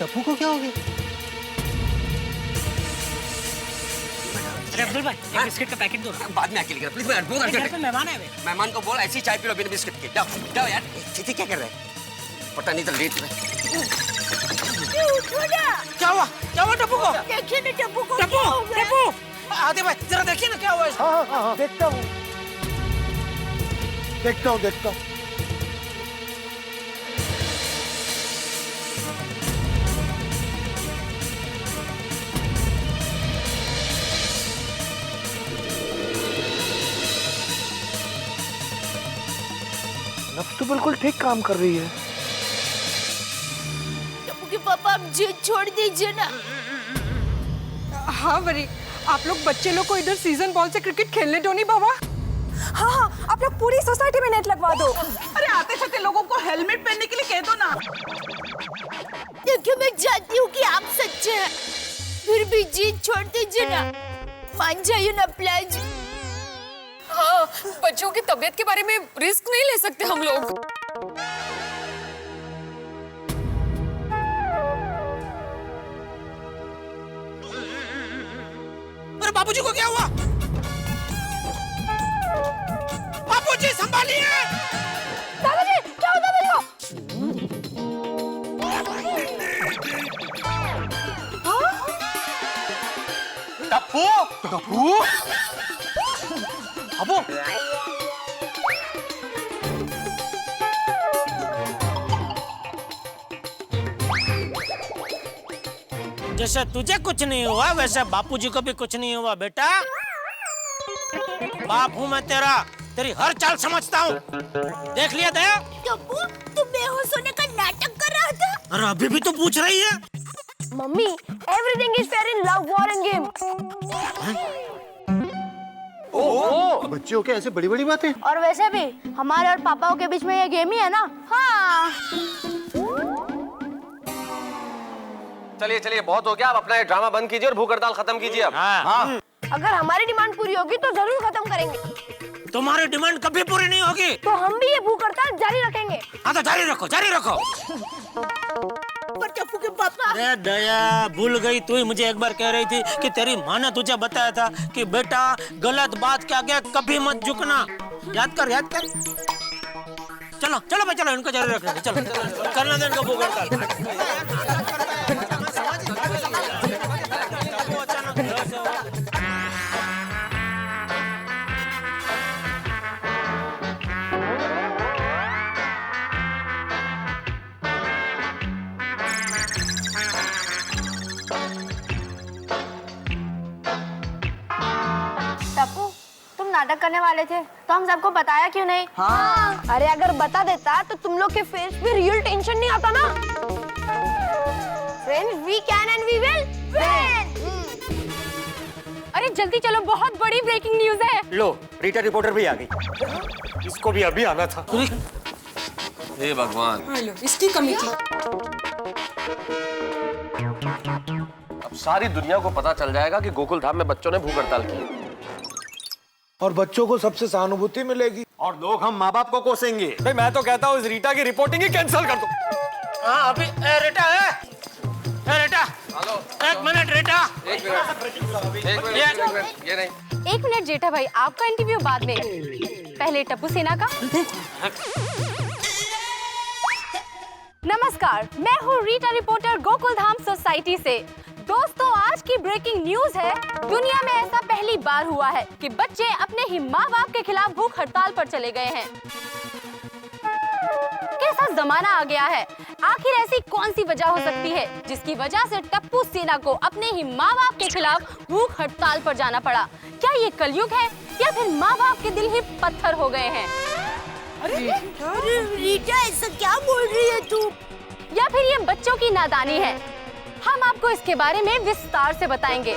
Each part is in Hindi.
टप्पू को क्या हो गया? अरे अब्दुल भाई, एक बिस्किट का पैकेट दो। बाद में आके लेकर प्लीज। मेहमान है। मेहमान को बोल ऐसी चाय पी लो बिना बिस्किट के। जाओ जाओ यार। चीची क्या कर रहे हैं? पता नहीं तो लेट में। क्या हुआ टप्पू को? देखिए ना टप्पू को। टप्पू आदि भाई जरा देखिए ना क्या हुआ इसको। हाँ, देखता हूँ। नब्ज तो बिल्कुल ठीक काम कर रही है। टप्पू के पापा आप जिद छोड़ दीजिए ना। हाँ वरी, आप लोग बच्चे लोग को इधर सीजन बॉल से क्रिकेट खेलने दो नहीं बाबा। हाँ, आप लोग पूरी सोसाइटी में नेट लगवा दो। अरे आते जाते लोगों को हेलमेट पहनने के लिए कह दो ना। देखिए मैं जानती हूँ कि आप सच्चे हैं, फिर भी जिद छोड़ दीजिए ना। मान जाइए ना प्लीज। हाँ, बच्चों की तबीयत के बारे में रिस्क नहीं ले सकते हम लोग। अरे बाबूजी को क्या हुआ? बाबूजी संभालिए। दादाजी क्या हुआ दादाजी को? टप्पू अबू जैसे तुझे कुछ नहीं हुआ वैसे बापूजी को भी कुछ नहीं हुआ बेटा। बाप हूँ मैं तेरा, तेरी हर चाल समझता हूँ। देख लिया दया? टप्पू तू बेहोश होने का नाटक कर रहा था। अरे अभी भी तो पूछ रही है। Mummy everything is fair in love war end game. बच्चे हो क्या ऐसे बड़ी बड़ी बातें? और वैसे भी हमारे और पापाओं के बीच में ये गेम ही है ना। हाँ चलिए चलिए बहुत हो गया। आप अपना ये ड्रामा बंद कीजिए और भूख हड़ताल खत्म कीजिए अब। हाँ। अगर हमारी डिमांड पूरी होगी तो जरूर खत्म करेंगे। तुम्हारी डिमांड कभी पूरी नहीं होगी तो हम भी ये भूख हड़ताल जारी रखेंगे। हाँ तो जारी रखो जारी रखो। पर टप्पू के पापा। अरे दया भूल गई, तू ही मुझे एक बार कह रही थी कि तेरी माँ ने तुझे बताया था कि बेटा गलत बात के आगे कभी मत झुकना। याद कर याद कर। चलो चलो भाई चलो, इनको जारी रखना। चलो करना दे इनको भूख हड़ताल। टप्पू तुम नाटक करने वाले थे तो हम सबको बताया क्यों नहीं? हाँ। अरे अगर बता देता तो तुम लोग के फेस पे रियल टेंशन नहीं आता ना। Friends, we can and we will win. अरे जल्दी चलो, बहुत बड़ी ब्रेकिंग न्यूज है। लो रीटा रिपोर्टर भी आ गई। इसको भी अभी आना था। हे भगवान, हेलो, इसकी कमी थी। अब सारी दुनिया को पता चल जाएगा कि गोकुल धाम में बच्चों ने भूख हड़ताल की और बच्चों को सबसे सहानुभूति मिलेगी और लोग हम माँ बाप को कोसेंगे। भाई मैं तो कहता हूँ इस रीटा की रिपोर्टिंग ही कैंसिल कर दो। हाँ अभी रेटा है। रेटा हेलो एक मिनट रेटा। एक मिनट ये नहीं। एक मिनट जेठा भाई, आपका इंटरव्यू बाद में, पहले टप्पू सेना का। नमस्कार, मैं हूँ रीटा रिपोर्टर गोकुल धाम सोसाइटी से। दोस्तों आज की ब्रेकिंग न्यूज है, दुनिया में ऐसा पहली बार हुआ है कि बच्चे अपने ही माँ बाप के खिलाफ भूख हड़ताल पर चले गए हैं। कैसा जमाना आ गया है, आखिर ऐसी कौन सी वजह हो सकती है जिसकी वजह से टप्पू सेना को अपने ही माँ बाप के खिलाफ भूख हड़ताल पर जाना पड़ा? क्या ये कलयुग है या फिर माँ बाप के दिल ही पत्थर हो गए हैं? अरे रीटा ऐसा क्या बोल रही है तू? या फिर ये बच्चों की नादानी है? हम आपको इसके बारे में विस्तार से बताएंगे।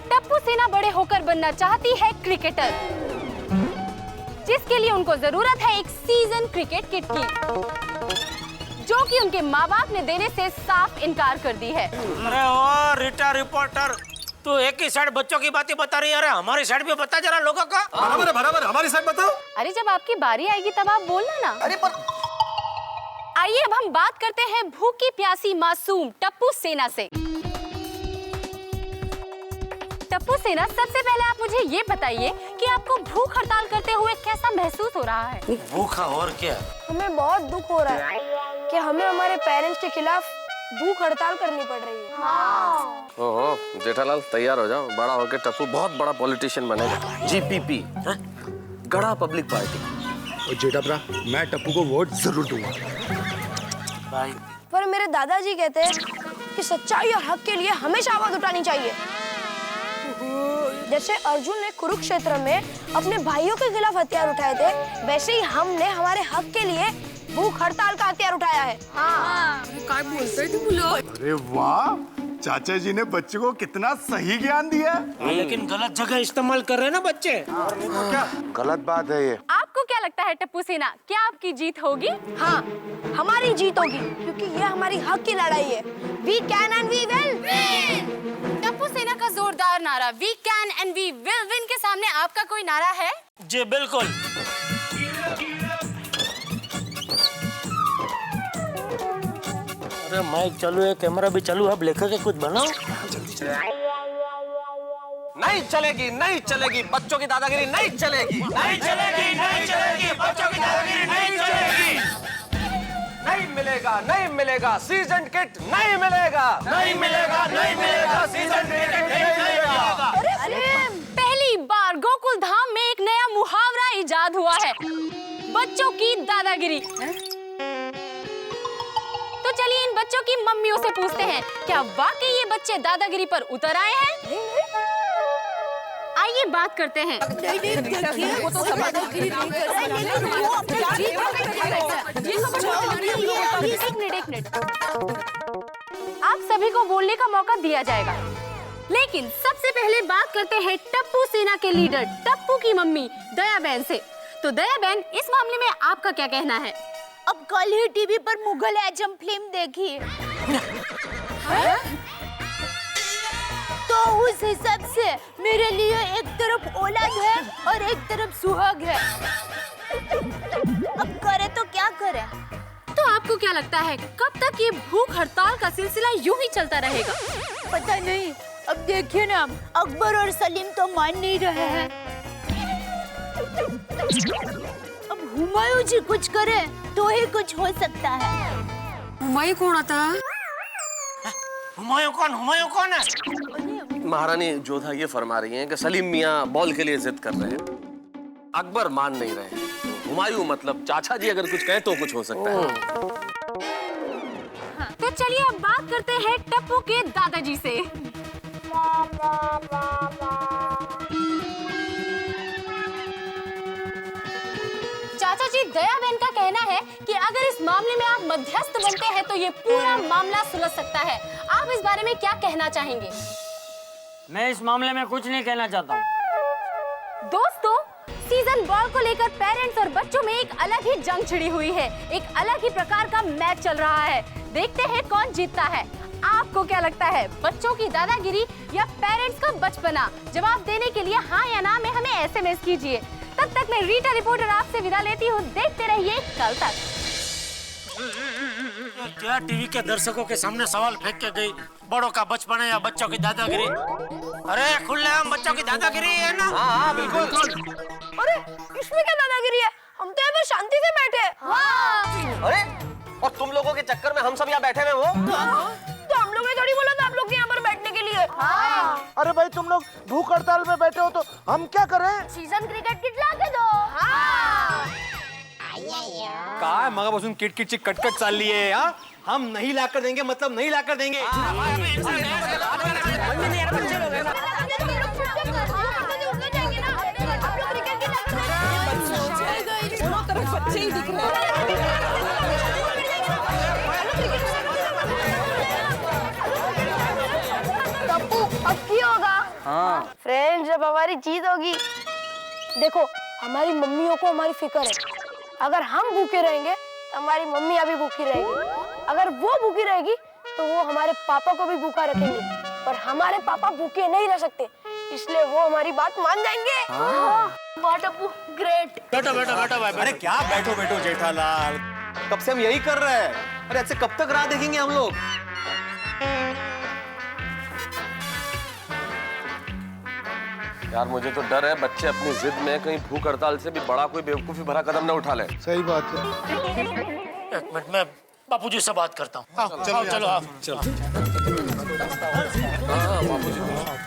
टप्पू सेना बड़े होकर बनना चाहती है क्रिकेटर, जिसके लिए उनको जरूरत है एक सीजन क्रिकेट किट की, जो कि उनके माँ बाप ने देने से साफ इनकार कर दी है। अरे ओ रीटा रिपोर्टर, तू एक ही साइड बच्चों की बातें बता रही है, अरे हमारी साइड भी बता जरा लोगों का। बराबर हमारी साइड बताओ। अरे जब आपकी बारी आएगी तब आप बोलना ना। अरे पर आइए अब हम बात करते हैं भूखी प्यासी मासूम टप्पू सेना से। टप्पू सेना, सबसे पहले आप मुझे ये बताइए कि आपको भूख हड़ताल करते हुए कैसा महसूस हो रहा है? भूखा और क्या? हमें बहुत दुख हो रहा है कि हमें हमारे पेरेंट्स के खिलाफ भूख हड़ताल करनी पड़ रही है। ओहो जेठालाल, तैयार हो जाओ, बड़ा होकर टप्पू बहुत बड़ा पॉलिटिशियन बनेगा। जीपीपी, गड़ा पब्लिक पार्टी। और जेठा भरा, मैं टप्पू को वोट जरूर दूंगा। भाई पर मेरे दादाजी कहते हैं कि सच्चाई और हक के लिए हमेशा आवाज उठानी चाहिए। जैसे अर्जुन ने कुरुक्षेत्र में अपने भाइयों के खिलाफ हथियार उठाए थे, वैसे ही हमने हमारे हक के लिए भूख हड़ताल का हथियार उठाया है। अरे वाह, चाचा जी ने बच्चे को कितना सही ज्ञान दिया। लेकिन गलत जगह इस्तेमाल कर रहे हैं ना बच्चे। क्या गलत बात है ये? आपको क्या लगता है टप्पू सेना, क्या आपकी जीत होगी? हाँ, हमारी जीत होगी, क्योंकि ये हमारी हक की लड़ाई है। We can and we will. Tappu सेना का जोरदार नारा we can and we will win के सामने आपका कोई नारा है? जी बिल्कुल। अरे माइक चालू है, कैमरा भी चालू है, अब लेखक के कुछ बनाओ। नहीं चलेगी, नहीं चलेगी, बच्चों की दादागिरी नहीं चलेगी, नहीं चलेगी, नहीं चलेगी, बच्चों की दादागिरी नहीं चलेगी। नहीं मिलेगा, नहीं मिलेगा, सीजन किट नहीं मिलेगा, नहीं मिलेगा, नहीं मिलेगा, सीजन किट नहीं मिलेगा। पहली बार गोकुल धाम में एक नया मुहावरा इजाद हुआ है, बच्चों की दादागिरी। तो चलिए इन बच्चों की मम्मियों से पूछते हैं, क्या वाकई ये बच्चे दादागिरी पर उतर आए हैं? आइए बात करते हैं। वो तो दादागिरी नहीं कर एक मिनट। आप सभी को बोलने का मौका दिया जाएगा, लेकिन सबसे पहले बात करते हैं टप्पू सेना के लीडर टप्पू की मम्मी दया बहन से। तो दया बहन, इस मामले में आपका क्या कहना है? अब कल ही टीवी पर मुगल आजम फिल्म देखी, तो उस हिसाब से मेरे लिए एक तरफ औलाद है और एक तरफ सुहाग है। अब करे तो क्या करे? तो आपको क्या लगता है कब तक ये भूख हड़ताल का सिलसिला यूं ही चलता रहेगा? पता नहीं, अब देखिए ना, अकबर और सलीम तो मान नहीं रहे हैं। अब हुमायूं जी कुछ करे तो ही कुछ हो सकता है। हुमायूं कौन आता? हुमायूं कौन है? महारानी जोधा ये फरमा रही हैं कि सलीम मियाँ बॉल के लिए जिद कर रहे हैं, अकबर मान नहीं रहे हैं। तो हुमायूं मतलब चाचा जी अगर कुछ कहें तो कुछ हो सकता है। तो चलिए अब बात करते हैं टप्पू के दादाजी से। चाचा जी, दया बहन का कहना है कि अगर इस मामले में आप मध्यस्थ बनते हैं तो ये पूरा मामला सुलझ सकता है। आप इस बारे में क्या कहना चाहेंगे? मैं इस मामले में कुछ नहीं कहना चाहता हूँ। दोस्तों, सीजन बॉल को लेकर पेरेंट्स और बच्चों में एक अलग ही जंग छिड़ी हुई है, एक अलग ही प्रकार का मैच चल रहा है। देखते हैं कौन जीतता है। आपको क्या लगता है, बच्चों की दादागिरी या पेरेंट्स का बचपना? जवाब देने के लिए हाँ या ना में हमें SMS कीजिए। तब तक मैं रीटा रिपोर्टर आपसे विदा लेती हूँ। देखते रहिए कल तक। क्या टीवी के दर्शकों के सामने सवाल फेंक के गई, बड़ों का बचपन है या बच्चों की दादागिरी? अरे खुलेआम बच्चों की दादागिरी है ना? हाँ बिल्कुल। अरे इसमें क्या दादागिरी है? हम तो यहाँ पर शांति से बैठे। हाँ। अरे और तुम लोगों के चक्कर में हम सब यहाँ बैठे हुए हो। तो हम लोग ने थोड़ी बोला था आप लोग यहाँ पर बैठने के लिए। हाँ। अरे भाई, तुम लोग भूख हड़ताल में बैठे हो तो हम क्या करें? सीजन क्रिकेट किट ला के दो। हाँ। काय मगापासून किटकिटची कटकट चालली आहे। हाँ, हम नहीं लाकर देंगे मतलब नहीं लाकर देंगे। दोनों तरफ बच्चे ही दिख रहे हैं। टप्पू, अब की होगा? हाँ। फ्रेंड्स, जब हमारी जीत होगी। देखो, हमारी मम्मियों को हमारी फिक्र है। अगर हम भूखे रहेंगे तो हमारी मम्मी अभी भूखी रहेगी। अगर वो भूखी रहेगी तो वो हमारे पापा को भी भूखा रखेंगे। पर हमारे पापा भूखे नहीं रह सकते, इसलिए वो हमारी बात मान जाएंगे। वाह टप्पू, ग्रेट। बैठो भाई। अरे क्या बैठो जेठालाल, कब से हम यही कर रहे हैं। अरे ऐसे कब तक राह देखेंगे हम लोग। यार मुझे तो डर है बच्चे अपनी जिद में कहीं भूख हड़ताल से भी बड़ा कोई बेवकूफी भरा कदम न उठा ले। सही बात है। एक मिनट में बापूजी से बात करता हूँ। चलो चलो हाँ बापूजी।